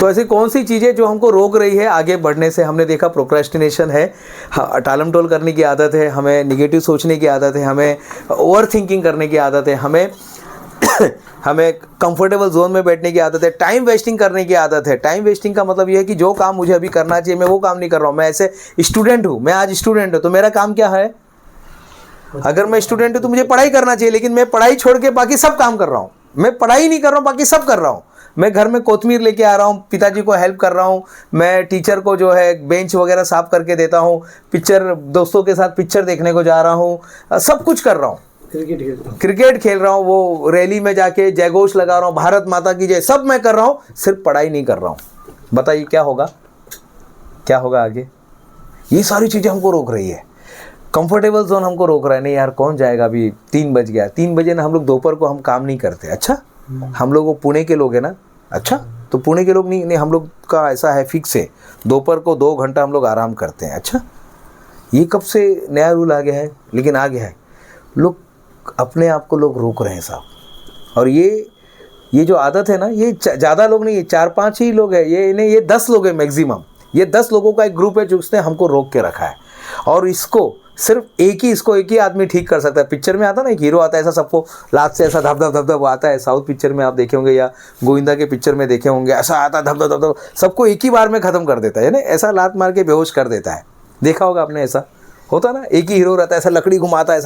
तो ऐसी कौन सी चीज़ें जो हमको रोक रही है आगे बढ़ने से? हमने देखा प्रोक्रेस्टिनेशन है, टालम टोल करने की आदत है, हमें निगेटिव सोचने की आदत है, हमें ओवर थिंकिंग करने की आदत है, हमें हमें कंफर्टेबल जोन में बैठने की आदत है, टाइम वेस्टिंग करने की आदत है। टाइम वेस्टिंग का मतलब ये है कि जो काम मुझे अभी करना चाहिए मैं वो काम नहीं कर रहा हूँ। मैं ऐसे स्टूडेंट हूँ, मैं आज स्टूडेंट हूँ, तो मेरा काम क्या है? अगर मैं स्टूडेंट हूँ तो मुझे पढ़ाई करना चाहिए, लेकिन मैं पढ़ाई छोड़ के बाकी सब काम कर रहा हूँ। मैं पढ़ाई नहीं कर रहा हूँ, बाकी सब कर रहा हूँ। मैं घर में कोतमीर लेके आ रहा हूँ, पिताजी को हेल्प कर रहा हूँ, मैं टीचर को जो है बेंच वगैरह साफ करके देता हूँ, पिक्चर दोस्तों के साथ पिक्चर देखने को जा रहा हूँ, सब कुछ कर रहा हूँ। क्रिकेट खेल रहा हूँ, वो रैली में जाके जयघोष लगा रहा हूँ, भारत माता की जय, सब मैं कर रहा हूँ, सिर्फ पढ़ाई नहीं कर रहा हूँ। बताइए क्या होगा? क्या होगा आगे? ये सारी चीज़ें हमको रोक रही है। कंफर्टेबल जोन हमको रोक रहा है। नहीं यार, कौन जाएगा, अभी 3 बज गया, 3 बजे ना हम लोग दोपहर को हम काम नहीं करते। अच्छा, हम लोग वो पुणे के लोग हैं ना। अच्छा, तो पुणे के लोग नहीं, हम लोग का ऐसा है फिक्स है, दोपहर को 2 घंटा हम लोग आराम करते हैं। अच्छा, ये कब से नया रूल आ गया है? लेकिन आ गया है। लोग अपने आप को लोग रोक रहे हैं साहब। और ये जो आदत है ना, ये ज़्यादा लोग नहीं है, 4-5 ही लोग हैं, ये 10 लोग हैं मैक्सिमम। ये 10 लोगों का एक ग्रुप है जो उसने हमको रोक के रखा है। और इसको सिर्फ एक ही आदमी ठीक कर सकता है। पिक्चर में आता ना, एक हीरो आता है, ऐसा सबको लात से ऐसा धप धप धप धप आता है। साउथ पिक्चर में आप देखे होंगे या गोविंदा के पिक्चर में देखे होंगे, ऐसा आता है धप धप धप धप, सबको एक ही बार में ख़त्म कर देता है ना, ऐसा लात मार के बेहोश कर देता है। देखा होगा आपने, ऐसा होता ना, एक ही हीरो रहता है, ऐसा लकड़ी घुमाता है,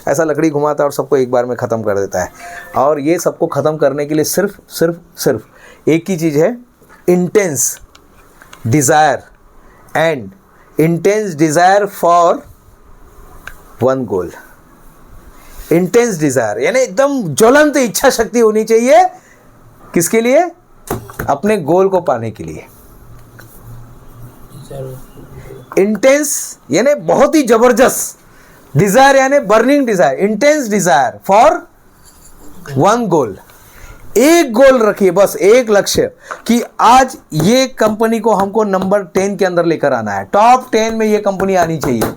ऐसा लकड़ी घुमाता है और सबको एक बार में ख़त्म कर देता है। और ये सबको ख़त्म करने के लिए सिर्फ एक ही चीज़ है, intense desire and intense desire for one goal. Intense desire यानी एकदम ज्वलंत इच्छा शक्ति होनी चाहिए। किसके लिए? अपने गोल को पाने के लिए। इंटेंस यानी बहुत ही जबरदस्त, डिजायर यानी burning desire, intense desire for one गोल। एक गोल रखिए, बस एक लक्ष्य कि आज ये कंपनी को हमको नंबर 10 के अंदर लेकर आना है। टॉप 10 में ये कंपनी आनी चाहिए,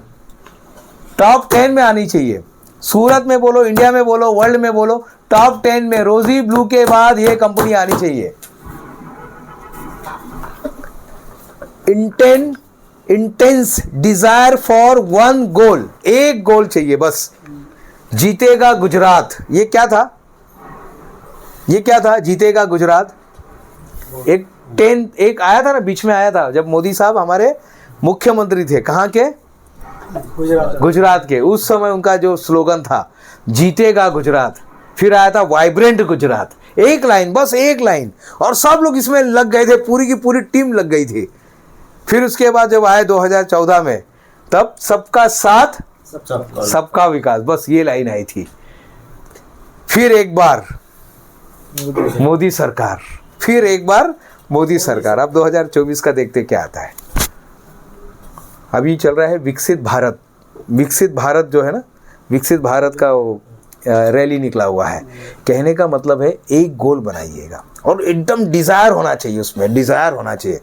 टॉप 10 में आनी चाहिए। सूरत में बोलो, इंडिया में बोलो, वर्ल्ड में बोलो, टॉप 10 में रोजी ब्लू के बाद ये कंपनी आनी चाहिए। इंटेंस डिजायर फॉर वन गोल, एक गोल चाहिए बस। जीतेगा गुजरात, ये क्या था? जीतेगा गुजरात। एक आया था ना, बीच में आया था जब मोदी साहब हमारे मुख्यमंत्री थे। कहाँ के? गुजरात के। उस समय उनका जो स्लोगन था, जीतेगा गुजरात। फिर आया था वाइब्रेंट गुजरात। एक लाइन, बस एक लाइन, और सब लोग इसमें लग गए थे, पूरी की पूरी टीम लग गई थी। फिर उसके बाद जब आए 2014 में, तब सबका साथ सबका विकास, बस ये लाइन आई थी। फिर एक बार मोदी सरकार, फिर एक बार मोदी सरकार। अब 2024 का देखते क्या आता है। अभी चल रहा है विकसित भारत। विकसित भारत जो है ना, विकसित भारत का वो रैली निकला हुआ है। कहने का मतलब है एक गोल बनाइएगा और एकदम डिज़ायर होना चाहिए, उसमें डिज़ायर होना चाहिए।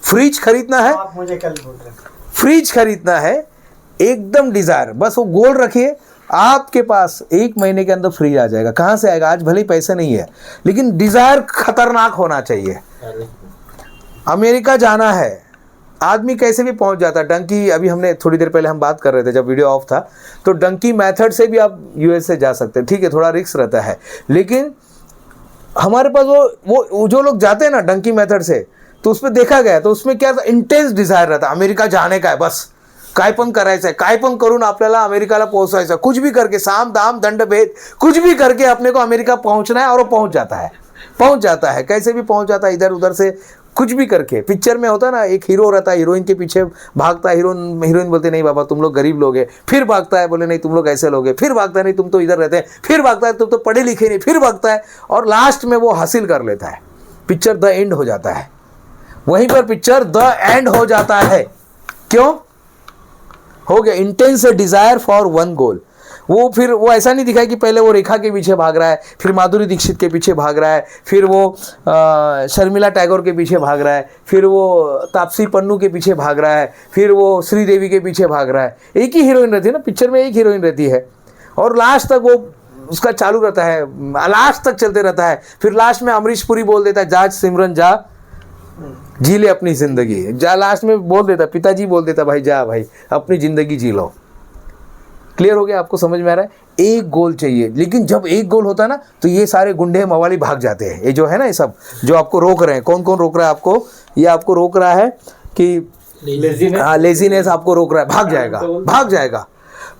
फ्रिज खरीदना है, आप मुझे कल बोल रहे हैं, फ्रिज खरीदना है, एकदम डिज़ायर, बस वो गोल रखिए। आपके पास 1 महीने के अंदर फ्रिज आ जाएगा। कहाँ से आएगा? आज भले ही पैसे नहीं है, लेकिन डिज़ायर खतरनाक होना चाहिए। अमेरिका जाना है, आदमी कैसे भी पहुंच जाता है। डंकी, अभी हमने थोड़ी देर पहले हम बात कर रहे थे जब वीडियो ऑफ था, तो डंकी मेथड से भी आप यूएस से जा सकते हैं। ठीक है, थोड़ा रिस्क रहता है, लेकिन हमारे पास वो जो लोग जाते हैं ना डंकी मेथड से, तो उसमें देखा गया, तो उसमें क्या था, इंटेंस डिझायर रहता है, अमेरिका जाने का है, बस काय पण करायचं आहे, काय पण करून आपल्याला अमेरिकाला पोहोचायचं, कुछ भी करके, साम दाम दंड भेद कुछ भी करके अपने को अमेरिका पहुंचना है। और वो पहुंच जाता है, कैसे भी पहुंच जाता है, इधर उधर से कुछ भी करके। पिक्चर में होता है ना, एक हीरो रहता है, हीरोइन के पीछे भागता है, हीरोइन बोलते नहीं बाबा तुम लोग गरीब लोग हैं, फिर भागता है, बोले नहीं तुम लोग ऐसे लोग हैं, फिर भागता है नहीं तुम तो इधर रहते हैं, फिर भागता है तुम तो पढ़े लिखे नहीं, फिर भागता है, और लास्ट में वो हासिल कर लेता है। पिक्चर द एंड हो जाता है, वहीं पर पिक्चर द एंड हो जाता है। क्यों हो गया? इंटेंस डिजायर फॉर वन गोल। वो फिर वो ऐसा नहीं दिखा कि पहले वो रेखा के पीछे भाग रहा है, फिर माधुरी दीक्षित के पीछे भाग रहा है, फिर वो शर्मिला टैगोर के पीछे भाग रहा है, फिर वो तापसी पन्नू के पीछे भाग रहा है, फिर वो श्रीदेवी के पीछे भाग रहा है। एक ही हीरोइन रहती है ना पिक्चर में, एक हीरोइन रहती है, और लास्ट तक वो उसका चालू रहता है, लास्ट तक चलते रहता है। फिर लास्ट में अमरीश पुरी बोल देता है जा सिमरन जा, जी ले अपनी ज़िंदगी। जा लास्ट में बोल देता, पिताजी बोल देता, भाई जा भाई अपनी ज़िंदगी जी लो। क्लियर हो गया? आपको समझ में आ रहा है? एक गोल चाहिए, लेकिन जब एक गोल होता है ना तो ये सारे गुंडे मवाली भाग जाते हैं। ये जो है ना, ये सब जो आपको रोक रहे हैं, कौन कौन रोक रहा है आपको? ये आपको रोक रहा है कि लेजीनेस आपको रोक रहा है, भाग जाएगा, भाग जाएगा।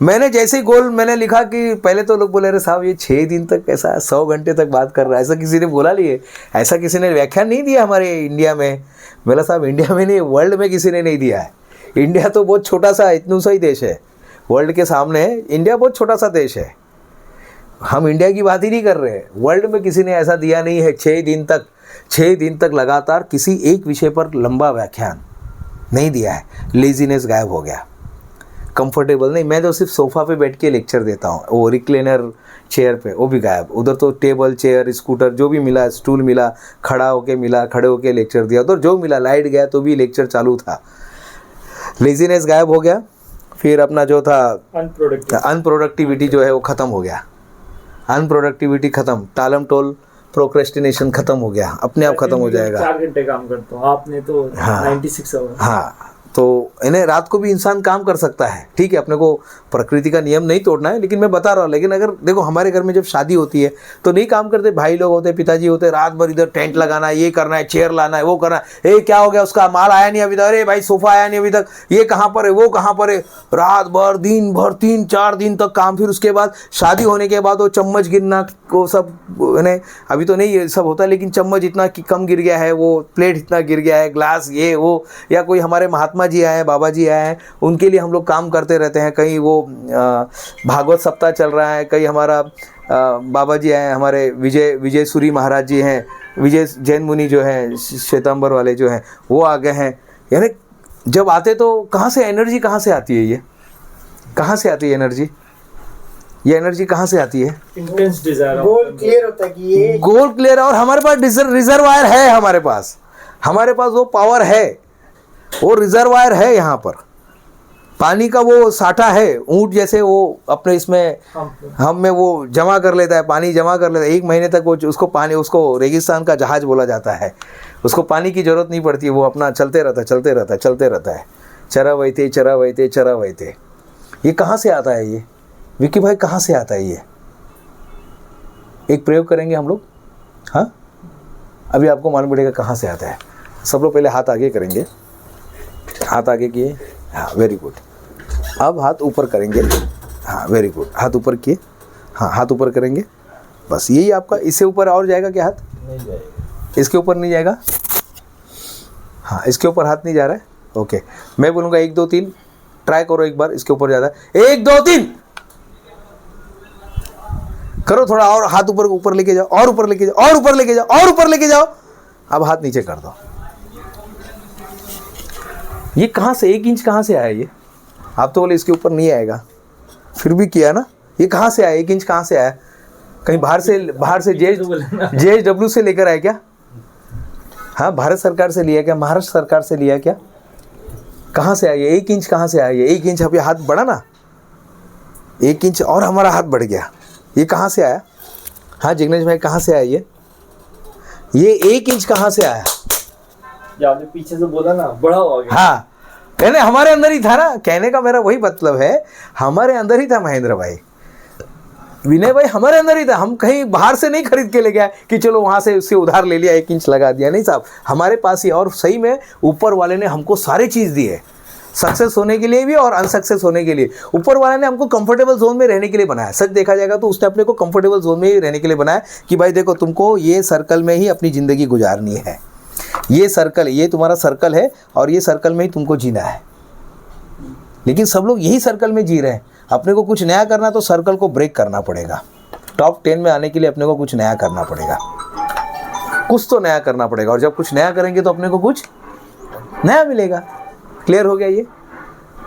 मैंने जैसे ही गोल मैंने लिखा कि पहले तो लोग बोले अरे साहब ये 6 दिन तक कैसा 100 घंटे तक बात कर रहा है, ऐसा किसी ने बोला नहीं है, ऐसा किसी ने व्याख्यान नहीं दिया हमारे इंडिया में। बोला साहब इंडिया में नहीं, वर्ल्ड में किसी ने नहीं दिया है। इंडिया तो बहुत छोटा सा इतना सा ही देश है, वर्ल्ड के सामने इंडिया बहुत छोटा सा देश है। हम इंडिया की बात ही नहीं कर रहे हैं, वर्ल्ड में किसी ने ऐसा दिया नहीं है 6 दिन तक लगातार किसी एक विषय पर लंबा व्याख्यान नहीं दिया है। लेजीनेस गायब हो गया, कंफर्टेबल नहीं, मैं तो सिर्फ सोफ़ा पे बैठ के लेक्चर देता हूँ, वो रिक्लेनर चेयर पे, वो भी गायब। उधर तो टेबल चेयर स्कूटर जो भी मिला, स्टूल मिला, खड़ा होके मिला, खड़े होके लेक्चर दिया, उधर जो मिला, लाइट गया तो भी लेक्चर चालू था। लेजीनेस गायब हो गया। फिर अपना जो था अनप्रोडक्टिविटी जो है वो ख़त्म हो गया, अनप्रोडक्टिविटी ख़त्म, टालम टोल प्रोक्रेस्टिनेशन ख़त्म हो गया, अपने आप ख़त्म हो जाएगा। 4 घंटे काम करता हूँ, आपने तो 96 आवर। हाँ, तो इन्हें रात को भी इंसान काम कर सकता है, ठीक है, अपने को प्रकृति का नियम नहीं तोड़ना है, लेकिन मैं बता रहा हूँ। लेकिन अगर देखो हमारे घर में जब शादी होती है तो नहीं काम करते, भाई लोग होते, पिताजी होते, रात भर इधर टेंट लगाना है, ये करना है, चेयर लाना है, वो करना है, क्या हो गया उसका माल आया नहीं अभी तक, अरे भाई सोफा आया नहीं अभी तक, ये कहाँ पर है, वो कहाँ पर है, रात भर दिन भर 3-4 दिन तक काम। फिर उसके बाद शादी होने के बाद वो चम्मच गिरना, वो सब है, अभी तो नहीं ये सब होता, लेकिन चम्मच इतना कम गिर गया है, वो प्लेट इतना गिर गया है, ग्लास ये वो, या कोई हमारे महात्मा जी आए हैं, बाबा जी आए हैं, उनके लिए हम लोग काम करते रहते हैं। कहीं वो भागवत सप्ताह चल रहा है, कहीं हमारा बाबा जी आए हैं, हमारे विजय सूरी महाराज जी हैं, विजय जैन मुनि जो हैं, श्वेतांबर वाले जो हैं, वो आ गए हैं। यानी जब आते तो कहाँ से एनर्जी, कहाँ से आती है, ये कहाँ से आती है एनर्जी, ये एनर्जी कहाँ से आती है? इंटेंस डिजायर, गोल क्लियर होता है कि ये गोल क्लियर, और हमारे पास रिजर्वायर है, हमारे पास वो पावर है, वो रिजर्वायर है, यहाँ पर पानी का वो साठा है, ऊंट जैसे वो अपने इसमें हम में वो जमा कर लेता है, पानी जमा कर लेता है 1 महीने तक। वो उसको पानी, उसको रेगिस्तान का जहाज बोला जाता है, उसको पानी की ज़रूरत नहीं पड़ती है, वो अपना चलते रहता है। चरा वहीते। ये कहाँ से आता है ये विक्की भाई, कहाँ से आता है ये? एक प्रयोग करेंगे हम लोग, हाँ, अभी आपको मालूम पड़ेगा कहाँ से आता है। सब लोग पहले हाथ आगे करेंगे, हाथ आगे किए, हाँ वेरी गुड। अब हाथ ऊपर करेंगे, हाँ वेरी गुड, हाथ ऊपर किए, हाँ हाथ ऊपर करेंगे, बस यही आपका। इससे ऊपर और जाएगा क्या हाथ? नहीं जाएगा। इसके ऊपर नहीं जाएगा, हाँ इसके ऊपर हाथ नहीं जा रहा है, ओके। मैं बोलूँगा 1 2 3, ट्राई करो एक बार, इसके ऊपर ज़्यादा, 1 2 3 करो, थोड़ा और हाथ ऊपर लेके जाओ, और ऊपर लेके जाओ, और ऊपर लेके जाओ, और ऊपर लेके जाओ। अब हाथ नीचे कर दो। ये कहाँ से 1 इंच कहाँ से आया ये? आप तो बोले इसके ऊपर नहीं आएगा, फिर भी किया ना। ये कहाँ से आया 1 इंच, कहाँ से आया? कहीं बाहर से JSW से लेकर आए क्या? हाँ, भारत सरकार से लिया क्या? महाराष्ट्र सरकार से लिया क्या? कहाँ से आया 1 इंच, कहाँ से आया ये 1 इंच? अभी हाथ बढ़ा ना 1 इंच, और हमारा हाथ बढ़ गया। ये कहाँ से आया? हाँ जिग्नेश भाई, कहाँ से आया ये 1 इंच कहाँ से आया? आपने पीछे से बोला ना, बड़ा हो गया। हाँ, कहने हमारे अंदर ही था ना, कहने का मेरा वही मतलब है, हमारे अंदर ही था महेंद्र भाई, विनय भाई, हमारे अंदर ही था। हम कहीं बाहर से नहीं खरीद के ले गया कि चलो वहाँ से उससे उधार ले लिया 1 इंच लगा दिया, नहीं साहब, हमारे पास ही। और सही में ऊपर वाले ने हमको सारी चीज़ दी है, सक्सेस होने के लिए भी और अनसक्सेस होने के लिए। ऊपर वाले ने हमको कंफर्टेबल जोन में रहने के लिए बनाया। सच देखा जाएगा तो उसने अपने को कंफर्टेबल जोन में ही रहने के लिए बनाया कि भाई देखो, तुमको ये सर्कल में ही अपनी ज़िंदगी गुजारनी है, ये सर्कल, ये तुम्हारा सर्कल है और ये सर्कल में ही तुमको जीना है। लेकिन सब लोग यही सर्कल में जी रहे हैं। अपने को कुछ नया करना तो सर्कल को ब्रेक करना पड़ेगा। टॉप 10 में आने के लिए अपने को कुछ नया करना पड़ेगा, कुछ तो नया करना पड़ेगा। और जब कुछ नया करेंगे तो अपने को कुछ नया मिलेगा। क्लियर हो गया ये?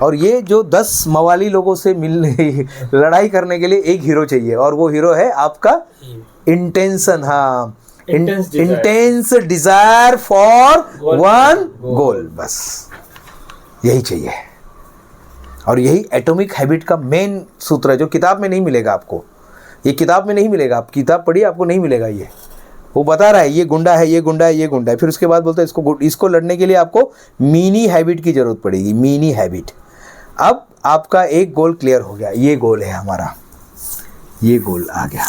और ये जो 10 मवाली लोगों से लड़ाई करने के लिए एक हीरो चाहिए, और वो हीरो है आपका इंटेंशन। हाँ, इंटेंस डिजायर फॉर वन गोल, बस यही चाहिए। और यही एटॉमिक हैबिट का मेन सूत्र है, जो किताब में नहीं मिलेगा आपको। ये किताब में नहीं मिलेगा, आप किताब पढ़िए आपको नहीं मिलेगा ये। वो बता रहा है ये गुंडा है, ये गुंडा है, ये गुंडा है। फिर उसके बाद बोलता है इसको लड़ने के लिए आपको मीनी हैबिट की ज़रूरत पड़ेगी, मीनी हैबिट। अब आपका एक गोल क्लियर हो गया, ये गोल है हमारा, ये गोल आ गया,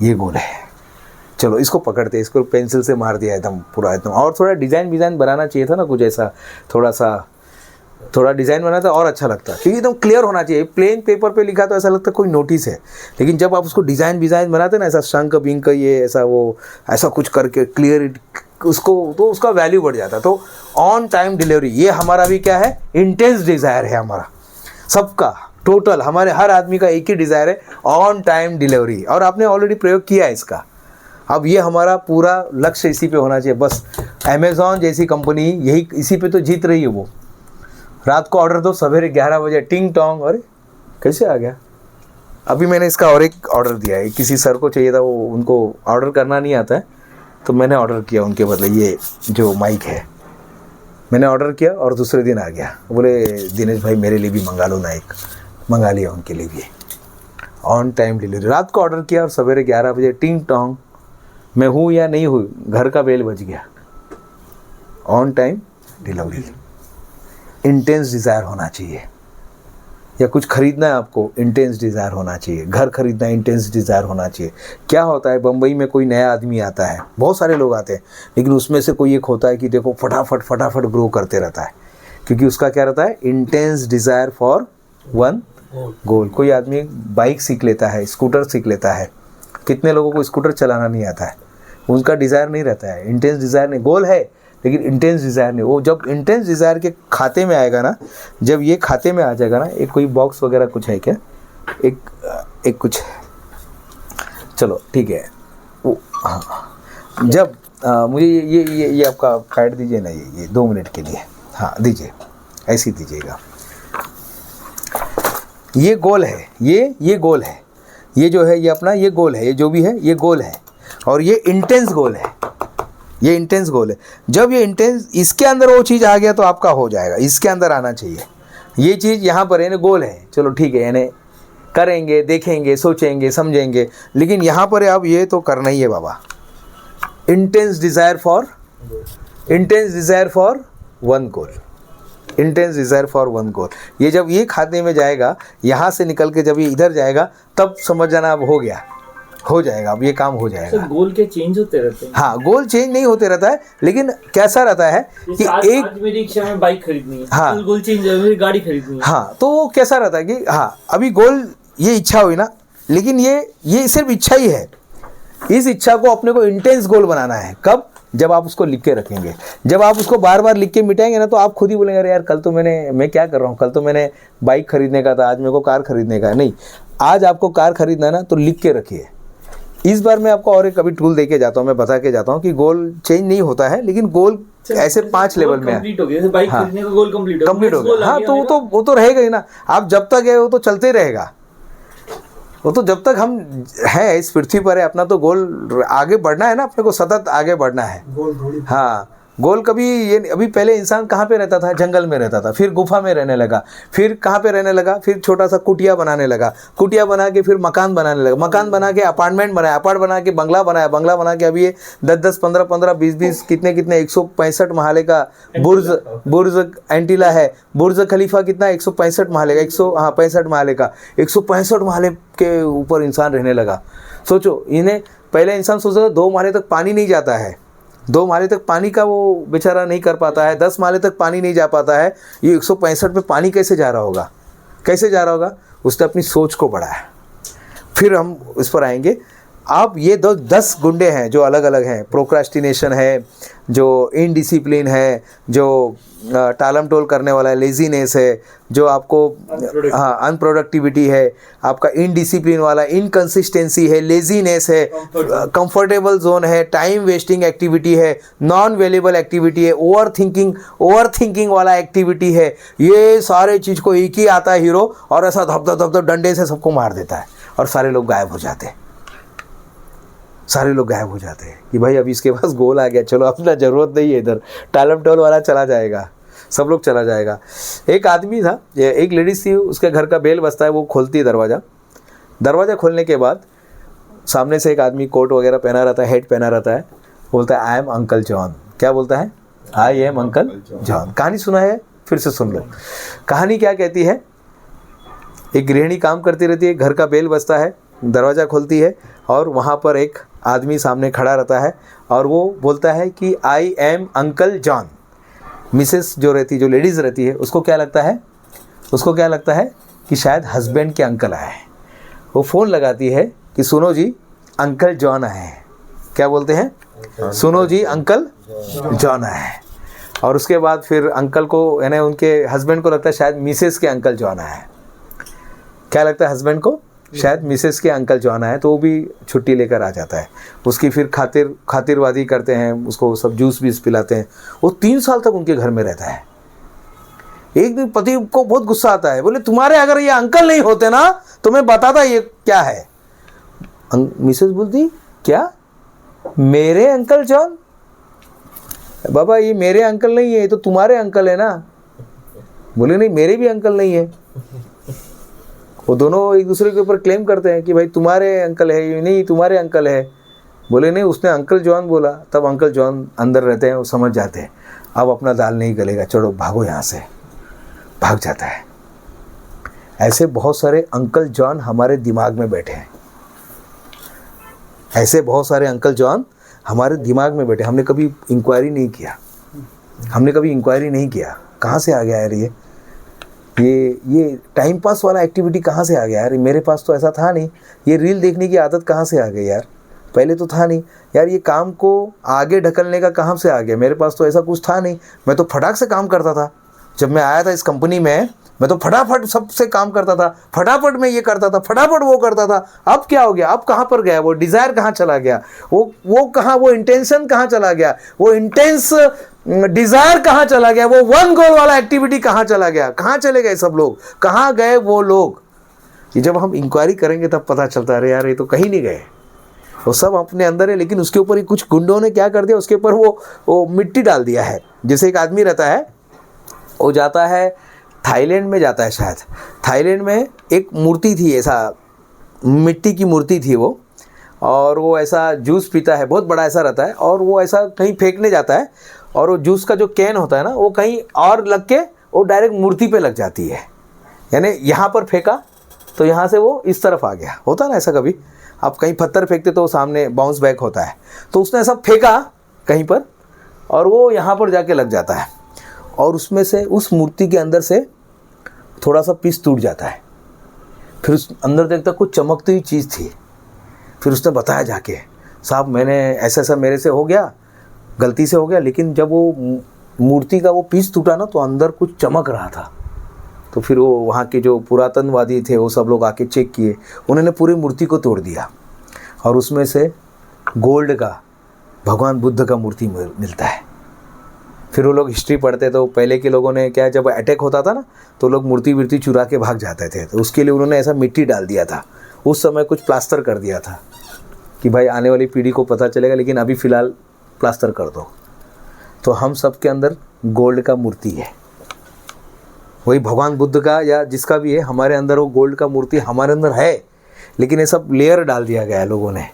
ये गोल है। चलो इसको पकड़ते, इसको पेंसिल से मार दिया एकदम पूरा एकदम। और थोड़ा डिज़ाइन बनाना चाहिए था ना, कुछ ऐसा थोड़ा डिज़ाइन बना था और अच्छा लगता, क्योंकि एकदम क्लियर होना चाहिए। प्लेन पेपर पे लिखा तो ऐसा लगता है कोई नोटिस है, लेकिन जब आप उसको डिज़ाइन बनाते ना, ऐसा शंक बिंक ये ऐसा वो ऐसा कुछ करके क्लियर उसको, तो उसका वैल्यू बढ़ जाता। तो ऑन टाइम डिलीवरी, ये हमारा भी क्या है, इंटेंस डिज़ायर है हमारा सबका, टोटल हमारे हर आदमी का एक ही डिज़ायर है, ऑन टाइम डिलीवरी। और आपने ऑलरेडी प्रयोग किया है इसका। अब ये हमारा पूरा लक्ष्य इसी पे होना चाहिए बस। अमेज़ॉन जैसी कंपनी यही इसी पे तो जीत रही है। वो रात को ऑर्डर दो, सवेरे 11 बजे टिंग टोंग, अरे कैसे आ गया। अभी मैंने इसका और एक ऑर्डर दिया है, किसी सर को चाहिए था, वो उनको ऑर्डर करना नहीं आता है, तो मैंने ऑर्डर किया उनके बदले ये जो माइक है, मैंने ऑर्डर किया और दूसरे दिन आ गया। बोले दिनेश भाई मेरे लिए भी मंगा लो ना, एक मंगा लिया उनके लिए भी। ऑन टाइम डिलीवरी, रात को ऑर्डर किया और सवेरे 11 बजे टिंग टोंग, मैं हूँ या नहीं हूँ, घर का बेल बज गया। On time delivery. Intense desire होना चाहिए, या कुछ खरीदना है आपको, इंटेंस डिज़ायर होना चाहिए। घर खरीदना है, इंटेंस डिज़ायर होना चाहिए। क्या होता है, बम्बई में कोई नया आदमी आता है, बहुत सारे लोग आते हैं, लेकिन उसमें से कोई एक होता है कि देखो फटाफट ग्रो करते रहता है, क्योंकि उसका क्या रहता है, इंटेंस डिज़ायर फॉर वन गोल। कोई आदमी बाइक सीख लेता है, स्कूटर सीख लेता है, कितने लोगों को स्कूटर चलाना नहीं आता है, उनका डिज़ायर नहीं रहता है, इंटेंस डिज़ायर नहीं, गोल है लेकिन इंटेंस डिज़ायर नहीं। वो जब इंटेंस डिज़ायर के खाते में आएगा ना, जब ये खाते में आ जाएगा ना, एक कोई बॉक्स वगैरह कुछ है क्या, एक कुछ, चलो ठीक है वो, हाँ जब मुझे ये आपका काट दीजिए ना, ये 2 मिनट के लिए, हाँ दीजिए, ऐसे ही दीजिएगा। ये गोल है, ये गोल है, ये जो है ये अपना ये गोल है, ये जो भी है ये गोल है, और ये इंटेंस गोल है, ये इंटेंस गोल है। जब ये इंटेंस, इसके अंदर वो चीज़ आ गया तो आपका हो जाएगा, इसके अंदर आना चाहिए। ये चीज़ यहाँ पर यानी गोल है, चलो ठीक है, यानी करेंगे, देखेंगे, सोचेंगे, समझेंगे, लेकिन यहाँ पर अब ये तो करना ही है बाबा। Intense desire for one goal, intense desire for one goal. ये जब ये खाते में जाएगा, यहाँ से निकल के जब ये इधर जाएगा, तब समझ जाना अब हो गया, हो जाएगा, अब ये काम हो जाएगा। गोल के चेंज होते रहते हैं? हाँ, गोल चेंज नहीं होते रहता है, लेकिन कैसा रहता है कि आज मेरी इच्छा में बाइक खरीदनी है, हाँ गोल चेंज है, मेरी गाड़ी खरीदनी है, हाँ, तो वो कैसा रहता है कि हाँ अभी गोल ये इच्छा हुई ना, लेकिन ये सिर्फ इच्छा ही है। इस इच्छा को अपने को इंटेंस गोल बनाना है। कब? जब आप उसको लिख के रखेंगे। जब आप उसको बार बार लिख के मिटाएंगे ना, तो आप खुद ही बोलेंगे अरे यार कल तो मैं क्या कर रहा हूँ, कल तो मैंने बाइक खरीदने का था, आज मेरे को कार खरीदने का। नहीं, आज आपको कार खरीदना है ना, तो लिख के रखिए। इस बार मैं आपको और एक कभी टूल दे के जाता हूँ, मैं बता के जाता हूँ कि गोल चेंज नहीं होता है, लेकिन गोल ऐसे 5 लेवल में कंप्लीट हो गया, बाइक खरीदने का गोल कंप्लीट हो गया। हाँ, तो वो तो रहेगा ही ना। आप जब तक है वो तो चलते रहेगा, वो तो जब तक हम हैं इस पृथ्वी पर है, अपना तो गोल आगे बढ़ना है ना, अपने को सतत आगे बढ़ना है। हाँ, गोल कभी ये अभी पहले इंसान कहाँ पे रहता था? जंगल में रहता था, फिर गुफा में रहने लगा, फिर कहाँ पे रहने लगा? फिर छोटा सा कुटिया बनाने लगा, कुटिया बना के फिर मकान बनाने लगा, मकान बना के अपार्टमेंट बनाया, अपार्ट बना के बंगला बनाया, बंगला बना के अभी ये 10-10, 15-15, 20-20 कितने 165 महले का बुर्ज एंटीला है। बुर्ज खलीफा कितना? 165 महले का, 65 महले का, 165 महले के ऊपर इंसान रहने लगा। सोचो, इन्हें पहले इंसान सोचता था 2 महले तक पानी नहीं जाता है, 2 महले तक पानी का वो बेचारा नहीं कर पाता है, 10 महले तक पानी नहीं जा पाता है। ये 165 पे पानी कैसे जा रहा होगा? कैसे जा रहा होगा? उसने अपनी सोच को बढ़ाया। फिर हम इस पर आएंगे। आप ये 10 गुंडे हैं जो अलग अलग हैं। प्रोक्रास्टिनेशन है, जो इनडिसिप्लिन है, जो टालम टोल करने वाला है, लेजीनेस है, जो आपको अनप्रोडक्टिविटी है, आपका इनडिसिप्लिन वाला इनकंसिस्टेंसी है, लेजीनेस है, कंफर्टेबल जोन है, टाइम वेस्टिंग एक्टिविटी है, नॉन वेलेबल एक्टिविटी है, ओवर थिंकिंग वाला एक्टिविटी है। ये सारे चीज़ को एक ही आता है हीरो, और ऐसा धप डंडे से सबको मार देता है, और सारे लोग गायब हो जाते हैं। सारे लोग गायब हो जाते हैं कि भाई अब इसके पास गोल आ गया, चलो अपना ज़रूरत नहीं है, इधर टालम टोल वाला चला जाएगा, सब लोग चला जाएगा। एक आदमी था, एक लेडीज़ थी, उसके घर का बेल बजता है, वो खोलती है दरवाज़ा खोलने के बाद सामने से एक आदमी कोट वगैरह पहना रहता है, हेड पहना रहता है, बोलता है आई एम अंकल जॉन। क्या बोलता है? I am uncle John. कहानी सुना है? फिर से सुन लो। कहानी क्या कहती है? एक गृहिणी काम करती रहती है, घर का बेल बजता है, दरवाज़ा खोलती है और वहाँ पर एक आदमी सामने खड़ा रहता है और वो बोलता है कि I am uncle John. Mrs जो रहती, जो लेडीज़ रहती है, उसको क्या लगता है? उसको क्या लगता है कि शायद हस्बैंड के अंकल आए हैं। वो फ़ोन लगाती है कि सुनो जी अंकल जॉन आए हैं। क्या बोलते हैं? सुनो जी अंकल जॉन आए हैं। और उसके बाद फिर अंकल को, यानी उनके हस्बैंड को लगता है शायद मिसेस के अंकल जॉन आए हैं। क्या लगता है हस्बैंड को? शायद मिसेस के अंकल जॉन आए, तो वो भी छुट्टी लेकर आ जाता है। उसकी फिर खातिरवादी करते हैं, उसको सब जूस बीस पिलाते हैं। वो 3 साल तक उनके घर में रहता है। एक दिन पति को बहुत गुस्सा आता है, बोले तुम्हारे अगर ये अंकल नहीं होते ना तो मैं बताता ये क्या है। मिसेस बोलती क्या? मेरे अंकल जॉन? बाबा ये मेरे अंकल नहीं है, ये तो तुम्हारे अंकल है ना। बोले नहीं, मेरे भी अंकल नहीं है। वो दोनों एक दूसरे के ऊपर क्लेम करते हैं कि भाई तुम्हारे अंकल है, ये नहीं तुम्हारे अंकल है। बोले नहीं, उसने अंकल जॉन बोला। तब अंकल जॉन अंदर रहते हैं, वो समझ जाते हैं अब अपना दाल नहीं गलेगा, चलो भागो यहाँ से। भाग जाता है। ऐसे बहुत सारे अंकल जॉन हमारे दिमाग में बैठे हैं। ऐसे बहुत सारे अंकल जॉन हमारे दिमाग में बैठे। हमने कभी इंक्वायरी नहीं किया, हमने कभी इंक्वायरी नहीं किया कहाँ से आ गया यार ये टाइम पास वाला एक्टिविटी कहाँ से आ गया यार। मेरे पास तो ऐसा था नहीं। ये रील देखने की आदत कहाँ से आ गई यार, पहले तो था नहीं यार। ये काम को आगे ढकलने का कहाँ से आ गया, मेरे पास तो ऐसा कुछ था नहीं। मैं तो फटाक से काम करता था। जब मैं आया था इस कंपनी में, मैं तो फटाफट सबसे काम करता था, फटाफट मैं ये करता था, फटाफट वो करता था। अब क्या हो गया? अब कहाँ पर गया वो डिज़ायर? कहाँ चला गया वो कहाँ? वो इंटेंशन कहाँ चला गया? वो इंटेंस डिज़ायर कहाँ चला गया? वो वन गोल वाला एक्टिविटी कहाँ चला गया? कहाँ चले गए सब लोग? कहाँ गए वो लोग? ये जब हम इंक्वायरी करेंगे तब पता चलता है अरे यार ये तो कहीं नहीं गए, वो सब अपने अंदर है। लेकिन उसके ऊपर ही कुछ गुंडों ने क्या कर दिया, उसके ऊपर वो मिट्टी डाल दिया है। जैसे एक आदमी रहता है, वो जाता है थाईलैंड में, जाता है शायद थाईलैंड में, एक मूर्ति थी, ऐसा मिट्टी की मूर्ति थी वो, और वो ऐसा जूस पीता है, बहुत बड़ा ऐसा रहता है, और वो ऐसा कहीं फेंकने जाता है और वो जूस का जो कैन होता है ना, वो कहीं और लग के वो डायरेक्ट मूर्ति पे लग जाती है। यानी यहाँ पर फेंका तो यहाँ से वो इस तरफ आ गया। होता है ना ऐसा, कभी आप कहीं पत्थर फेंकते तो सामने बाउंस बैक होता है। तो उसने ऐसा फेंका कहीं पर और वो यहाँ पर जाके लग जाता है, और उसमें से, उस मूर्ति के अंदर से थोड़ा सा पीस टूट जाता है। फिर उस अंदर देखता कुछ चमकती हुई चीज़ थी। फिर उसने बताया जाके, साहब मैंने ऐसा मेरे से हो गया, गलती से हो गया, लेकिन जब वो मूर्ति का वो पीस टूटा ना तो अंदर कुछ चमक रहा था। तो फिर वो वहाँ के जो पुरातनवादी थे वो सब लोग आके चेक किए, उन्होंने पूरी मूर्ति को तोड़ दिया और उसमें से गोल्ड का भगवान बुद्ध का मूर्ति मिलता है। फिर वो लोग हिस्ट्री पढ़ते तो पहले के लोगों ने क्या, जब अटैक होता था ना तो लोग मूर्ति चुरा के भाग जाते थे, तो उसके लिए उन्होंने ऐसा मिट्टी डाल दिया था। उस समय कुछ प्लास्टर कर दिया था कि भाई आने वाली पीढ़ी को पता चलेगा, लेकिन अभी फ़िलहाल प्लास्टर कर दो। तो हम सब के अंदर गोल्ड का मूर्ति है, वही भगवान बुद्ध का या जिसका भी है, हमारे अंदर वो गोल्ड का मूर्ति हमारे अंदर है। लेकिन ये सब लेयर डाल दिया गया है लोगों ने,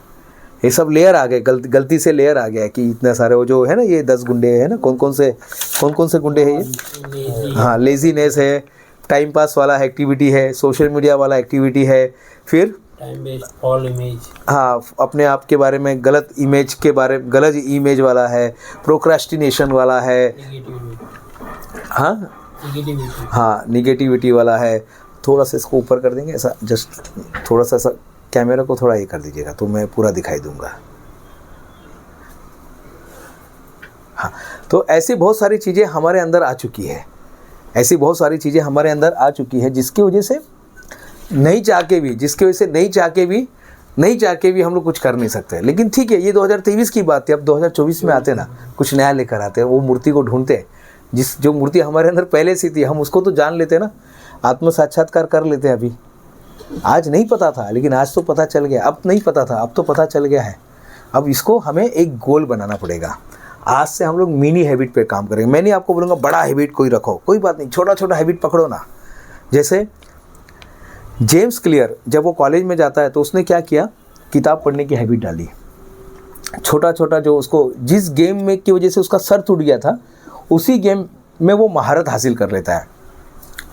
ये सब लेयर आ गए, गलती से लेयर आ गया कि इतने सारे वो जो है ना, ये 10 गुंडे हैं ना, कौन कौन से गुंडे हैं ये? हाँ, लेजीनेस है, टाइम पास वाला एक्टिविटी है, सोशल मीडिया वाला एक्टिविटी है, फिर टाइम वेस्ट, फॉल इमेज, हाँ अपने आप के बारे में गलत इमेज वाला है, प्रोक्रास्टिनेशन वाला है, हाँ निगेटिविटी वाला है। थोड़ा सा इसको ऊपर कर देंगे, ऐसा जस्ट थोड़ा सा ऐसा कैमरा को थोड़ा ये कर दीजिएगा तो मैं पूरा दिखाई दूंगा। हाँ, तो ऐसी बहुत सारी चीज़ें हमारे अंदर आ चुकी है, ऐसी बहुत सारी चीज़ें हमारे अंदर आ चुकी है जिसकी वजह से नहीं चाह के भी हम लोग कुछ कर नहीं सकते। लेकिन ठीक है, ये 2023 की बात है। अब 2024 में आते ना, कुछ नया लेकर आते हैं, वो मूर्ति को ढूंढते हैं, जो मूर्ति हमारे अंदर पहले से थी, हम उसको तो जान लेते ना, आत्म साक्षात्कार कर लेते हैं। अभी आज नहीं पता था, लेकिन आज तो पता चल गया। अब नहीं पता था, अब तो पता चल गया है। अब इसको हमें एक गोल बनाना पड़ेगा। आज से हम लोग मिनी हैबिट पे काम करेंगे। मैं नहीं आपको बोलूँगा बड़ा हैबिट कोई रखो, कोई बात नहीं, छोटा छोटा हैबिट पकड़ो ना। जैसे जेम्स क्लियर जब वो कॉलेज में जाता है तो उसने क्या किया किताब पढ़ने की हैबिट डाली। छोटा छोटा जो उसको जिस गेम में की वजह से उसका सर टूट गया था, उसी गेम में वो महारत हासिल कर लेता है,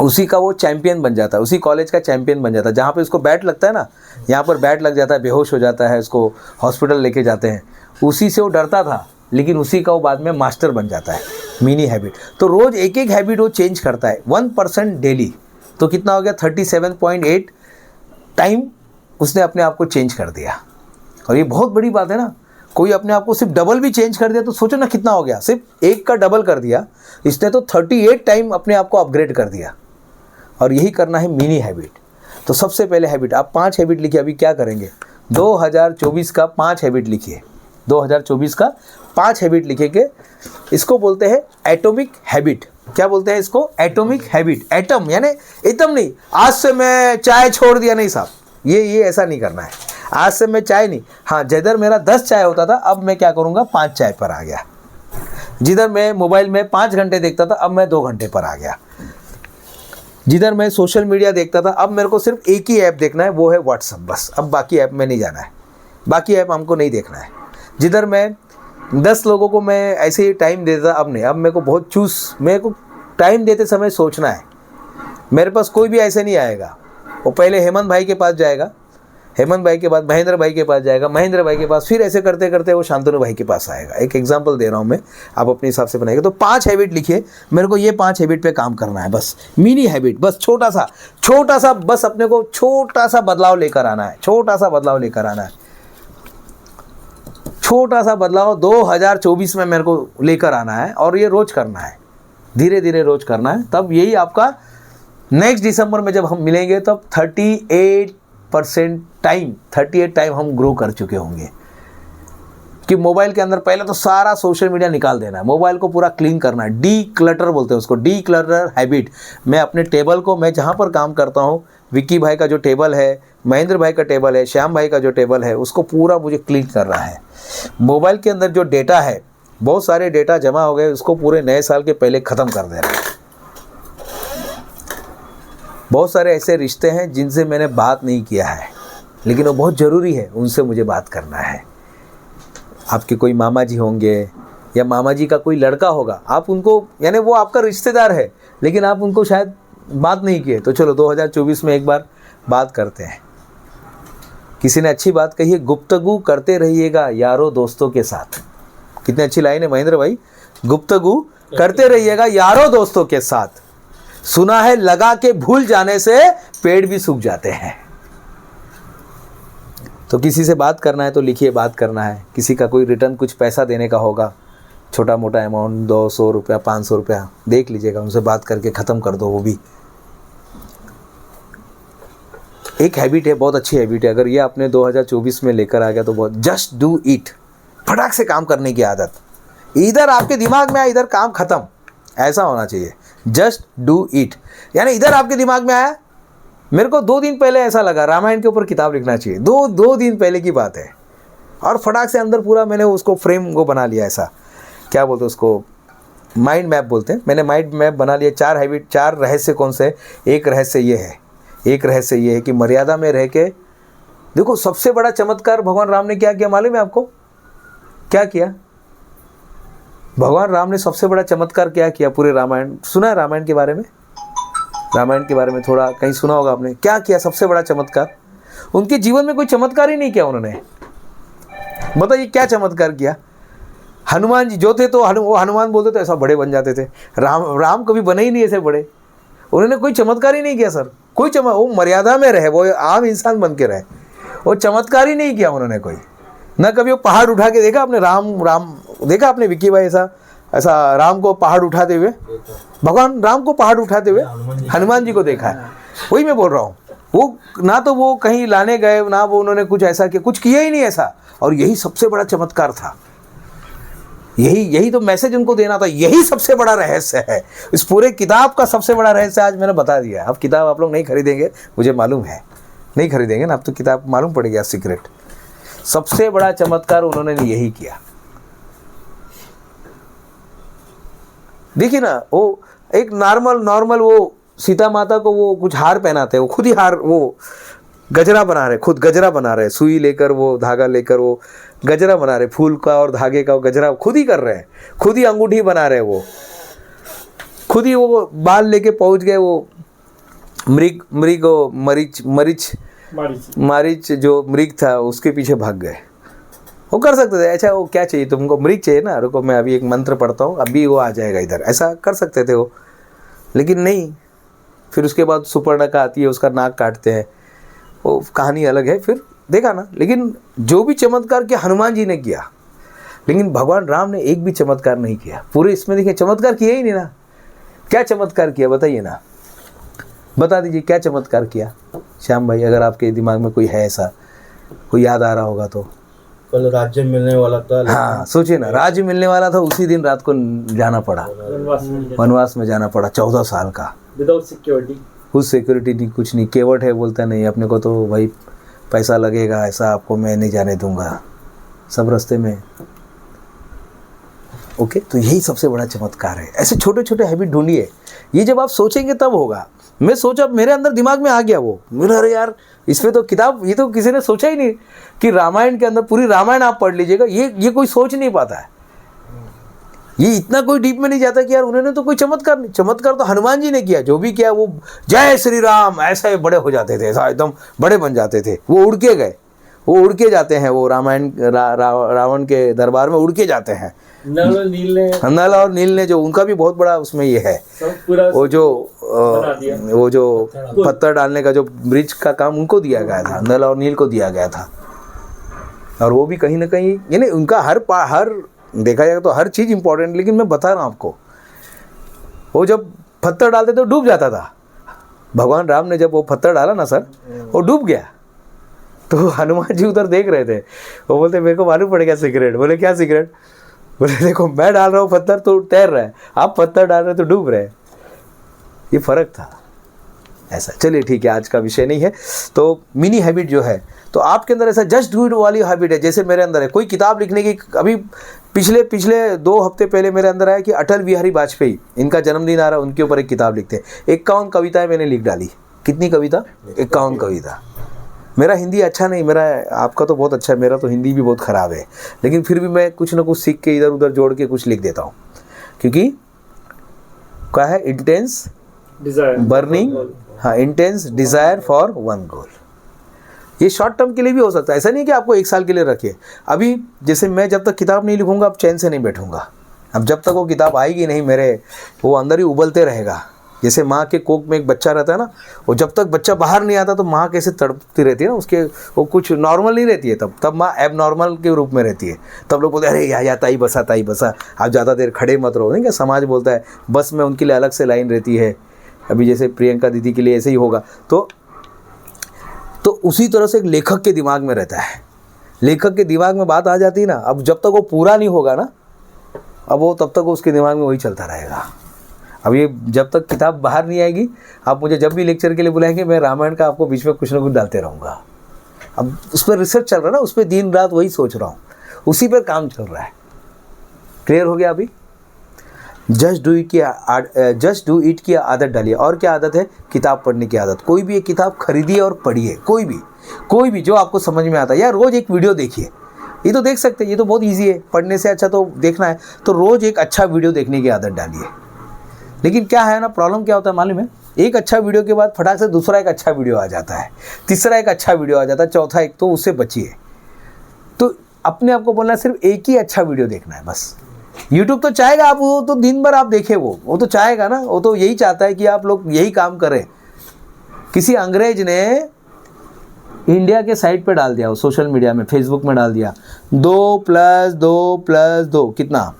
उसी का वो चैंपियन बन जाता है, उसी कॉलेज का चैंपियन बन जाता है। जहाँ पे उसको बैट लगता है ना, यहाँ पर बैट लग जाता है, बेहोश हो जाता है, उसको हॉस्पिटल लेके जाते हैं। उसी से वो डरता था, लेकिन उसी का वो बाद में मास्टर बन जाता है। मिनी हैबिट, तो रोज़ एक एक हैबिट वो चेंज करता है 1% डेली। तो कितना हो गया, 37.8 टाइम उसने अपने आप को चेंज कर दिया। और ये बहुत बड़ी बात है ना, कोई अपने आप को सिर्फ डबल भी चेंज कर दिया तो सोचो ना कितना हो गया। सिर्फ एक का डबल कर दिया इसने, तो 38 टाइम अपने आप को अपग्रेड कर दिया। और यही करना है मिनी हैबिट। तो सबसे पहले हैबिट, आप 5 हैबिट लिखिए। अभी क्या करेंगे, 2024 का 5 हैबिट लिखिए। 2024 का 5 हैबिट लिखेंगे। इसको बोलते हैं एटॉमिक हैबिट। क्या बोलते हैं इसको, एटॉमिक हैबिट। एटम यानी एटम नहीं, आज से मैं चाय छोड़ दिया, नहीं साहब, ये ऐसा नहीं करना है। आज से मैं चाय नहीं, हाँ, जिधर मेरा 10 चाय होता था अब मैं क्या करूँगा, 5 चाय पर आ गया। जिधर मैं मोबाइल में 5 घंटे देखता था अब मैं 2 घंटे पर आ गया। जिधर मैं सोशल मीडिया देखता था अब मेरे को सिर्फ एक ही ऐप देखना है, वो है व्हाट्सअप, बस। अब बाकी ऐप में नहीं जाना है, बाकी ऐप हमको नहीं देखना है। जिधर मैं 10 लोगों को मैं ऐसे ही टाइम देता, अब नहीं, अब मेरे को बहुत मेरे को टाइम देते समय सोचना है। मेरे पास कोई भी ऐसे नहीं आएगा, वो पहले हेमंत भाई के पास जाएगा, हेमंत भाई के बाद महेंद्र भाई के पास जाएगा, महेंद्र भाई के पास, फिर ऐसे करते करते वो शांतनु भाई के पास आएगा। एक एग्जांपल दे रहा हूँ मैं, आप अपने हिसाब से बनाइएगा। तो 5 हैबिट लिखिए, मेरे को ये 5 हैबिट पे काम करना है, बस। मिनी हैबिट, बस छोटा सा, बस अपने को छोटा सा बदलाव लेकर आना है, छोटा सा बदलाव 2024 में मेरे को लेकर आना है। और ये रोज़ करना है, धीरे धीरे रोज़ करना है। तब यही आपका नेक्स्ट दिसंबर में जब हम मिलेंगे तब 38 टाइम हम ग्रो कर चुके होंगे। कि मोबाइल के अंदर पहले तो सारा सोशल मीडिया निकाल देना है, मोबाइल को पूरा क्लीन करना है। डी क्लटर बोलते हैं उसको, डी क्लटर हैबिट। मैं अपने टेबल को, मैं जहाँ पर काम करता हूँ, विक्की भाई का जो टेबल है, महेंद्र भाई का टेबल है, श्याम भाई का जो टेबल है, उसको पूरा मुझे क्लीन करना है। मोबाइल के अंदर जो डेटा है, बहुत सारे डेटा जमा हो गए, उसको पूरे नए साल के पहले ख़त्म कर देना है। बहुत सारे ऐसे रिश्ते हैं जिनसे मैंने बात नहीं किया है, लेकिन वो बहुत ज़रूरी है, उनसे मुझे बात करना है। आपके कोई मामा जी होंगे या मामा जी का कोई लड़का होगा, आप उनको, यानी वो आपका रिश्तेदार है, लेकिन आप उनको शायद बात नहीं किए। तो चलो 2024 में एक बार बात करते हैं। किसी ने अच्छी बात कही है, गुफ्तगू करते रहिएगा यारों दोस्तों के साथ। कितनी अच्छी लाइन है महेंद्र भाई, गुफ्तगू करते रहिएगा यारों दोस्तों के साथ। सुना है लगा के भूल जाने से पेड़ भी सूख जाते हैं। तो किसी से बात करना है तो लिखिए, बात करना है। किसी का कोई रिटर्न कुछ पैसा देने का होगा, छोटा मोटा अमाउंट, 200 रुपया, 500 रुपया, देख लीजिएगा, उनसे बात करके ख़त्म कर दो। वो भी एक हैबिट है, बहुत अच्छी हैबिट है। अगर ये आपने 2024 में लेकर आ गया तो बहुत, जस्ट डू इट। फटाक से काम करने की आदत, इधर आपके दिमाग में आया इधर काम ख़त्म, ऐसा होना चाहिए। जस्ट डू इट, यानी इधर आपके दिमाग में आया, मेरे को 2 दिन पहले ऐसा लगा रामायण के ऊपर किताब लिखना चाहिए, दो दिन पहले की बात है, और फटाक से अंदर पूरा मैंने उसको फ्रेम को बना लिया। ऐसा क्या बोलते हैं उसको, माइंड मैप बोलते हैं। मैंने माइंड मैप बना लिया। 4 हैबिट, 4 रहस्य कौन से। एक रहस्य ये है कि मर्यादा में रह के, देखो सबसे बड़ा चमत्कार भगवान राम ने क्या किया मालूम है आपको, क्या किया? भगवान राम ने सबसे बड़ा चमत्कार क्या किया? पूरे रामायण सुना है, रामायण के बारे में, रामायण के बारे में थोड़ा कहीं सुना होगा आपने। क्या किया सबसे बड़ा चमत्कार? उनके जीवन में कोई चमत्कार ही नहीं किया उन्होंने। बताइए क्या चमत्कार किया? हनुमान जी जो थे तो वो हनुमान बोलते तो ऐसा बड़े बन जाते थे। राम कभी बने ही नहीं ऐसे बड़े। उन्होंने कोई चमत्कार ही नहीं किया सर, कोई वो मर्यादा में रहे, वो आम इंसान बन के रहे, वो चमत्कार ही नहीं किया उन्होंने कोई। न कभी वो पहाड़ उठा के देखा आपने, राम देखा आपने विक्की भाई ऐसा राम को पहाड़ उठाते हुए, भगवान राम को पहाड़ उठाते हुए हनुमान जी को देखा है। वही मैं बोल रहा हूँ, वो ना तो वो कहीं लाने गए, ना वो उन्होंने कुछ ऐसा किया, कुछ किया ही नहीं ऐसा। और यही सबसे बड़ा चमत्कार था, यही तो मैसेज उनको देना था, यही सबसे बड़ा रहस्य है। इस पूरे किताब का सबसे बड़ा रहस्य आज मैंने बता दिया। अब किताब आप लोग नहीं खरीदेंगे, मुझे मालूम है, नहीं खरीदेंगे ना, अब तो किताब मालूम पड़ेगा सीक्रेट। सबसे बड़ा चमत्कार उन्होंने यही किया। देखिए ना, वो एक नॉर्मल वो सीता माता को वो कुछ हार पहनाते हैं, वो खुद ही हार, वो गजरा बना रहे, खुद गजरा बना रहे, सुई लेकर वो धागा लेकर वो गजरा बना रहे, फूल का और धागे का वो गजरा खुद ही कर रहे हैं, खुद ही अंगूठी बना रहे, वो खुद ही वो बाल लेके पहुंच गए, वो मारिच जो मृग था उसके पीछे भाग गए। वो कर सकते थे, अच्छा वो क्या चाहिए तुमको, मृग चाहिए ना, रुको मैं अभी एक मंत्र पढ़ता हूँ, अभी वो आ जाएगा इधर, ऐसा कर सकते थे वो, लेकिन नहीं। फिर उसके बाद सुपर्णखा आती है, उसका नाक काटते हैं, वो कहानी अलग है, फिर देखा ना। लेकिन जो भी चमत्कार किया हनुमान जी ने किया, लेकिन भगवान राम ने एक भी चमत्कार नहीं किया। पूरे इसमें देखिए चमत्कार किया ही नहीं ना। क्या चमत्कार किया बताइए ना, बता दीजिए क्या चमत्कार किया श्याम भाई, अगर आपके दिमाग में कोई है ऐसा, कोई याद आ रहा होगा तो। कल राज्य मिलने वाला था। हाँ सोचिए ना, राज्य मिलने वाला था, उसी दिन रात को जाना पड़ा, वनवास में जाना पड़ा, 14 साल का, विदाउट सिक्योरिटी, कुछ सिक्योरिटी नहीं, कुछ नहीं, केवट है, बोलता नहीं अपने को तो भाई पैसा लगेगा, ऐसा आपको मैं नहीं जाने दूंगा, सब रास्ते में। ओके, तो यही सबसे बड़ा चमत्कार है। ऐसे छोटे छोटे हैबिट ढूंढिए, ये जब आप सोचेंगे तब होगा। मैं सोचा, मेरे अंदर दिमाग में आ गया वो, मेरा अरे यार इसमें तो किताब, ये तो किसी ने सोचा ही नहीं कि रामायण के अंदर पूरी रामायण आप पढ़ लीजिएगा, ये कोई सोच नहीं पाता है, ये इतना कोई डीप में नहीं जाता कि यार उन्होंने तो कोई चमत्कार नहीं, चमत्कार तो हनुमान जी ने किया, जो भी किया वो जय श्री राम ऐसे बड़े हो जाते थे, ऐसा एकदम बड़े बन जाते थे, वो उड़ के गए, वो उड़ के जाते हैं, वो रामायण रावण के दरबार में उड़ के जाते हैं। नल और नील ने जो उनका भी बहुत बड़ा उसमें ये है, वो जो पत्थर डालने का जो ब्रिज का काम उनको दिया गया था, नल और नील को दिया गया था। और वो भी कहीं ना कहीं, यानी उनका हर देखा जाएगा तो हर चीज़ इंपॉर्टेंट। लेकिन मैं बता रहा हूँ आपको, वो जब पत्थर डालते तो डूब जाता था, भगवान राम ने जब वो पत्थर डाला ना सर, वो डूब गया। तो हनुमान जी उधर देख रहे थे, वो बोलते मेरे को मालूम पड़ गया सीक्रेट। बोले क्या सीक्रेट? बोले देखो मैं डाल रहा हूँ पत्थर तो तैर रहा है, आप पत्थर डाल रहे तो डूब रहे। ये फर्क था ऐसा। चलिए ठीक है, आज का विषय नहीं है। तो मिनी हैबिट जो है, तो आपके अंदर ऐसा जस्ट डू इट वाली हैबिट है, जैसे मेरे अंदर है कोई किताब लिखने की। अभी पिछले 2 हफ्ते पहले मेरे अंदर आया कि अटल बिहारी वाजपेयी, इनका जन्मदिन आ रहा है, उनके ऊपर एक किताब लिखते हैं। 51 कविताएं मैंने लिख डाली। कितनी कविता? 51 कविता। मेरा हिंदी अच्छा नहीं, आपका तो बहुत अच्छा है, मेरा तो हिंदी भी बहुत ख़राब है, लेकिन फिर भी मैं कुछ ना कुछ सीख के इधर उधर जोड़ के कुछ लिख देता हूँ, क्योंकि क्या है, इंटेंस बर्निंग, हाँ, intense desire for one goal. ये शॉर्ट टर्म के लिए भी हो सकता है, ऐसा नहीं कि आपको 1 साल के लिए रखिए। अभी जैसे मैं जब तक किताब नहीं लिखूंगा, अब चैन से नहीं बैठूंगा। अब जब तक वो किताब आएगी नहीं मेरे, वो अंदर ही उबलते रहेगा। जैसे माँ के कोख में एक बच्चा रहता है ना, वो जब तक बच्चा बाहर नहीं आता तो माँ कैसे तड़पती रहती है ना, उसके वो कुछ नॉर्मल नहीं रहती है, तब माँ एब नॉर्मल के रूप में रहती है। तब लोग बोलते हैं अरे या ताई बसा आप ज़्यादा देर खड़े मत रहो, नहीं क्या समाज बोलता है। बस में उनके लिए अलग से लाइन रहती है, अभी जैसे प्रियंका दीदी के लिए ऐसे ही होगा। तो उसी तरह से एक लेखक के दिमाग में रहता है, लेखक के दिमाग में बात आ जाती है ना, अब जब तक वो पूरा नहीं होगा ना, अब वो तब तक उसके दिमाग में वही चलता रहेगा। अब ये जब तक किताब बाहर नहीं आएगी, आप मुझे जब भी लेक्चर के लिए बुलाएंगे, मैं रामायण का आपको बीच में कुछ ना कुछ डालते रहूँगा। अब उस पर रिसर्च चल रहा है ना, उस पर दिन रात वही सोच रहा हूँ, उसी पर काम चल रहा है। क्लियर हो गया अभी? जस्ट डू इट की आदत डालिए। और क्या आदत है? किताब पढ़ने की आदत। कोई भी एक किताब खरीदिए और पढ़िए, कोई भी जो आपको समझ में आता है। या रोज़ एक वीडियो देखिए, ये तो देख सकते हैं, ये तो बहुत ईजी है, पढ़ने से अच्छा तो देखना है, तो रोज़ एक अच्छा वीडियो देखने की आदत डालिए। लेकिन क्या है ना, प्रॉब्लम क्या होता है मालूम है, एक अच्छा वीडियो के बाद फटाक से दूसरा एक अच्छा वीडियो आ जाता है, तीसरा एक अच्छा वीडियो आ जाता है, चौथा एक, तो उससे बचिए। तो अपने आप को बोलना है सिर्फ एक ही अच्छा वीडियो देखना है बस। यूट्यूब तो चाहेगा आप वो तो दिन भर आप देखें, वो तो चाहेगा ना, वो तो यही चाहता है कि आप लोग यही काम करें। किसी अंग्रेज ने इंडिया के साइट पे डाल दिया, वो सोशल मीडिया में, फेसबुक में डाल दिया, 2 + 2 + 2 कितना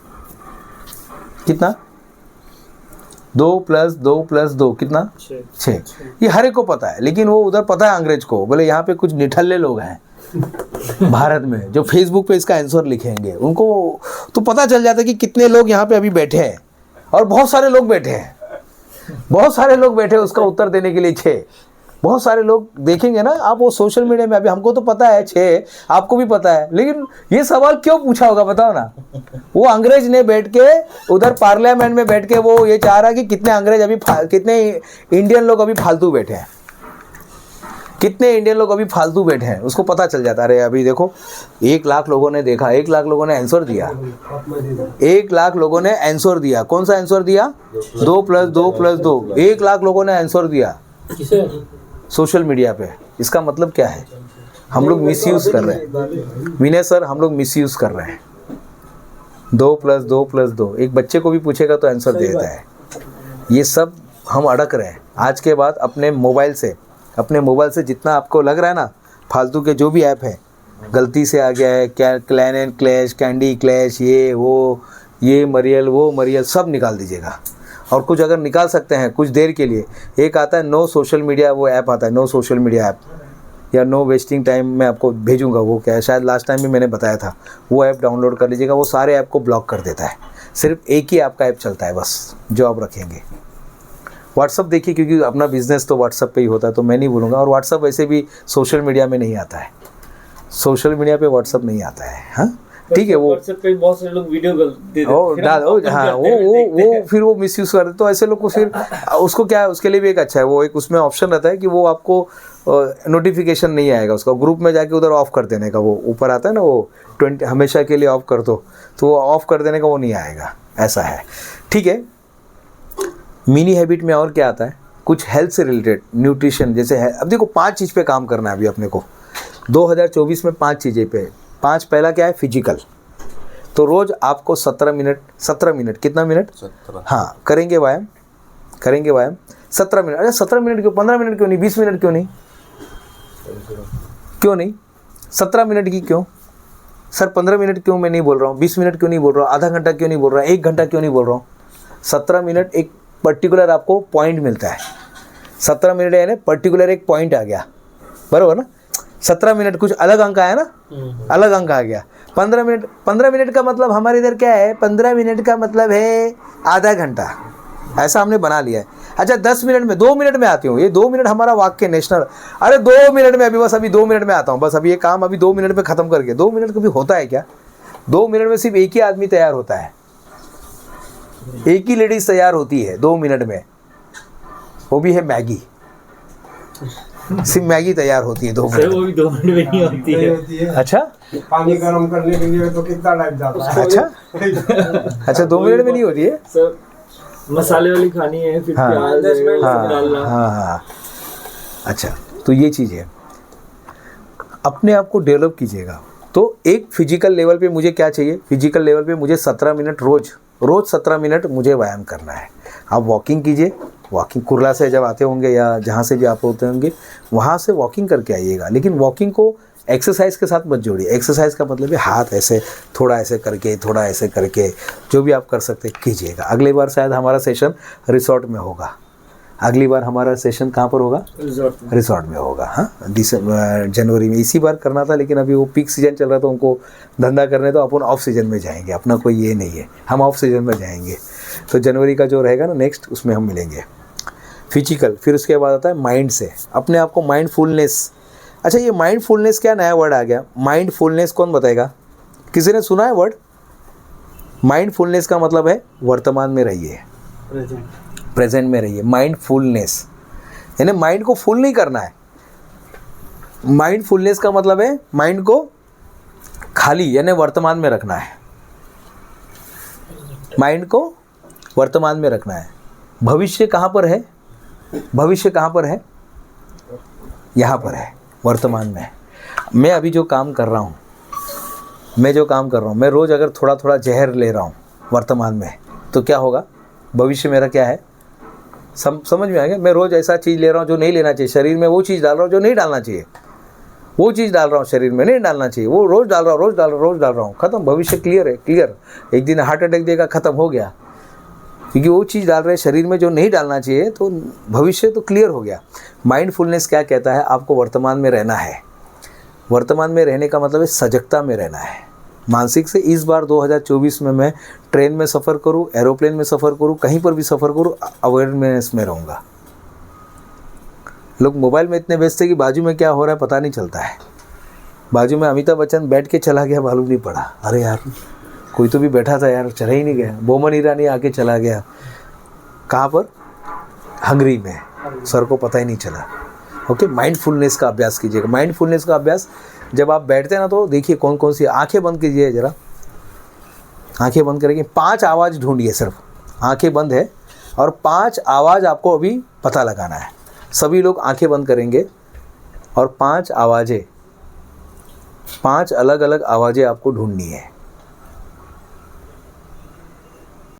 2 + 2 + 2 कितना 6। ये हर एक को पता है, लेकिन वो उधर पता है अंग्रेज को, बोले यहाँ पे कुछ निठल्ले लोग हैं भारत में जो फेसबुक पे इसका आंसर लिखेंगे, उनको तो पता चल जाता है कि कितने लोग यहाँ पे अभी बैठे हैं। और बहुत सारे लोग बैठे हैं उसका उत्तर देने के लिए। 6 बहुत सारे लोग देखेंगे ना आप, वो सोशल मीडिया में। अभी हमको तो पता है 6, आपको भी पता है, लेकिन ये सवाल क्यों पूछा होगा बताओ ना। वो अंग्रेज ने बैठ के उधर पार्लियामेंट में बैठ के वो ये चाह रहा कि कितने अंग्रेज अभी, कितने इंडियन लोग अभी फालतू बैठे हैं। कितने इंडियन लोग अभी फालतू बैठे हैं, उसको पता चल जाता है। अरे अभी देखो 1 लाख लोगों ने देखा, 1 लाख लोगों ने आंसर दिया, 1 लाख लोगों ने आंसर दिया। कौन सा आंसर दिया? 2 + 2 + 2। 1 लाख लोगों ने आंसर दिया सोशल मीडिया पे। इसका मतलब क्या है? हम लोग मिसयूज कर रहे हैं विनय सर, हम लोग मिसयूज कर रहे हैं। 2 + 2 + 2 एक बच्चे को भी पूछेगा तो आंसर दे देता है। ये सब हम अड़क रहे हैं। आज के बाद अपने मोबाइल से जितना आपको लग रहा है ना फालतू के जो भी ऐप है, गलती से आ गया है, क्या clan and clash, candy clash, ये वो, ये मरियल वो मरियल, सब निकाल दीजिएगा। और कुछ अगर निकाल सकते हैं कुछ देर के लिए, एक आता है नो सोशल मीडिया, वो ऐप आता है नो सोशल मीडिया ऐप, या नो वेस्टिंग टाइम, मैं आपको भेजूंगा। वो क्या है, शायद लास्ट टाइम भी मैंने बताया था। वो ऐप डाउनलोड कर लीजिएगा, वो सारे ऐप को ब्लॉक कर देता है। सिर्फ एक ही आपका ऐप चलता है बस, जो आप रखेंगे। व्हाट्सअप देखिए, क्योंकि अपना बिजनेस तो व्हाट्सअप पे ही होता है, तो मैं नहीं बोलूँगा। और व्हाट्सअप वैसे भी सोशल मीडिया में नहीं आता है, सोशल मीडिया पे व्हाट्सअप नहीं आता है। हाँ ठीक है, वो व्हाट्सएप पे बहुत सारे लोग वीडियो दे देते हैं, डाल हाँ, वो फिर वो मिसयूज करते, तो ऐसे लोग को फिर उसको क्या है, उसके लिए भी एक अच्छा है, वो एक उसमें ऑप्शन रहता है कि वो आपको नोटिफिकेशन नहीं आएगा उसका, ग्रुप में जाके उधर ऑफ कर देने का, वो ऊपर आता है ना वो 20 हमेशा के लिए ऑफ कर दो, तो वो ऑफ कर देने का वो नहीं आएगा, ऐसा है। ठीक है, मिनी हैबिट में और क्या आता है, कुछ हेल्थ से रिलेटेड, न्यूट्रिशन जैसे है। अब देखो 5 चीज़ पे काम करना है अभी अपने को 2024 में, 5 चीज़ें पे। 5 पहला क्या है, फिजिकल। तो रोज़ आपको 17 मिनट कितना मिनट 17 हाँ करेंगे व्यायाम 17 मिनट। अरे 17 मिनट क्यों, 15 मिनट क्यों नहीं, 20 मिनट क्यों नहीं, 17 मिनट की क्यों सर, 15 मिनट क्यों मैं नहीं बोल रहा हूँ, 20 मिनट क्यों नहीं बोल रहा हूँ, आधा घंटा क्यों नहीं बोल रहा हूँ, 1 घंटा क्यों नहीं बोल रहा हूँ। 17 मिनट एक पर्टिकुलर आपको पॉइंट मिलता है। 17 मिनट यानी पर्टिकुलर एक पॉइंट आ गया, बराबर ना। 17 मिनट कुछ अलग अंक आया ना, अलग अंक आ गया। 15 मिनट का मतलब हमारे इधर क्या है, 15 मिनट का मतलब है आधा घंटा, ऐसा हमने बना लिया है। अच्छा 10 मिनट में, 2 मिनट में आती हूँ, ये 2 मिनट हमारा वाक्य नेशनल। अरे 2 मिनट में, अभी 2 मिनट में आता हूँ, बस अभी ये काम अभी 2 मिनट में ख़त्म करके। 2 मिनट कभी होता है क्या? 2 मिनट में सिर्फ एक ही आदमी तैयार होता है, एक ही लेडीज तैयार होती है 2 मिनट में, वो भी है मैगी। सिर्फ मैगी तैयार होती है 2 मिनट में। वो भी 2 मिनट में नहीं होती है। अच्छा, पानी गर्म करने के लिए तो कितना टाइम जाता है? अच्छा 2 मिनट में नहीं होती है सर, मसाले वाली खानी है, फिर हाँ, प्याज डालना। हाँ। अच्छा, तो ये चीज़ है, अपने आप को डेवलप कीजिएगा। तो एक फिजिकल लेवल पे मुझे क्या चाहिए, फिजिकल लेवल पे मुझे 17 मिनट रोज 17 मिनट मुझे व्यायाम करना है। आप वॉकिंग कीजिए, वॉकिंग कुर्ला से जब आते होंगे या जहाँ से भी आप होते होंगे वहाँ से वॉकिंग करके आइएगा। लेकिन वॉकिंग को एक्सरसाइज के साथ मत जोड़िए। एक्सरसाइज का मतलब है हाथ ऐसे, थोड़ा ऐसे करके जो भी आप कर सकते कीजिएगा। अगली बार शायद हमारा सेशन रिसोर्ट में होगा, अगली बार हमारा सेशन कहाँ पर होगा, रिसोर्ट में होगा। हाँ, जनवरी में इसी बार करना था, लेकिन अभी वो पीक सीजन चल रहा था, उनको धंधा करने, तो अपन ऑफ सीजन में जाएंगे, अपना कोई ये नहीं है, हम ऑफ सीजन में जाएंगे। तो जनवरी का जो रहेगा ना नेक्स्ट, उसमें हम मिलेंगे। फिजिकल, फिर उसके बाद आता है माइंड से, अपने आप को माइंडफुलनेस। अच्छा, ये माइंडफुलनेस क्या नया वर्ड आ गया, माइंडफुलनेस कौन बताएगा, किसी ने सुना है वर्ड? माइंडफुलनेस का मतलब है वर्तमान में रहिए, प्रेजेंट में रहिए। माइंडफुलनेस यानी माइंड को फुल नहीं करना है। माइंडफुलनेस का मतलब है माइंड को खाली यानी वर्तमान में रखना है, माइंड को वर्तमान में रखना है। भविष्य कहाँ पर है, भविष्य कहाँ पर है, यहाँ पर है, वर्तमान में। मैं अभी जो काम कर रहा हूँ, मैं रोज़ अगर थोड़ा थोड़ा जहर ले रहा हूँ वर्तमान में, तो क्या होगा, भविष्य मेरा क्या है, समझ में आएगा। मैं रोज़ ऐसा चीज़ ले रहा हूँ जो नहीं लेना चाहिए, शरीर में वो चीज़ डाल रहा हूँ जो नहीं डालना चाहिए, वो चीज़ डाल रहा हूँ शरीर में नहीं डालना चाहिए, वो रोज़ डाल रहा हूँ, ख़त्म, भविष्य क्लियर है, क्लियर। एक दिन हार्ट अटैक देगा, ख़त्म हो गया, क्योंकि वो चीज़ डाल रहे हैं शरीर में जो नहीं डालना चाहिए, तो भविष्य तो क्लियर हो गया। माइंडफुलनेस क्या कहता है, आपको वर्तमान में रहना है। वर्तमान में रहने का मतलब है सजगता में रहना है, मानसिक से। इस बार 2024 में मैं ट्रेन में सफ़र करूँ, एरोप्लेन में सफ़र करूँ, कहीं पर भी सफ़र करूँ, अवेयरनेस में रहूँगा। लोग मोबाइल में इतने व्यस्त है कि बाजू में क्या हो रहा है पता नहीं चलता है। बाजू में अमिताभ बच्चन बैठ के चला गया, मालूम नहीं पड़ा। अरे यार, कोई तो भी बैठा था यार, चला ही नहीं गया। बोमन ईरानी आके चला गया, कहाँ पर, हंगरी में, सर को पता ही नहीं चला। ओके, माइंडफुलनेस का अभ्यास कीजिएगा। माइंडफुलनेस का अभ्यास जब आप बैठते हैं ना तो देखिए कौन कौन सी, आंखें बंद कीजिए जरा, आंखें बंद करेंगे, 5 आवाज़ ढूंढिए, सिर्फ आंखें बंद है और 5 आवाज़ आपको अभी पता लगाना है। सभी लोग आंखें बंद करेंगे और 5 आवाज़ें, 5 अलग अलग आवाज़ें आपको ढूंढनी है।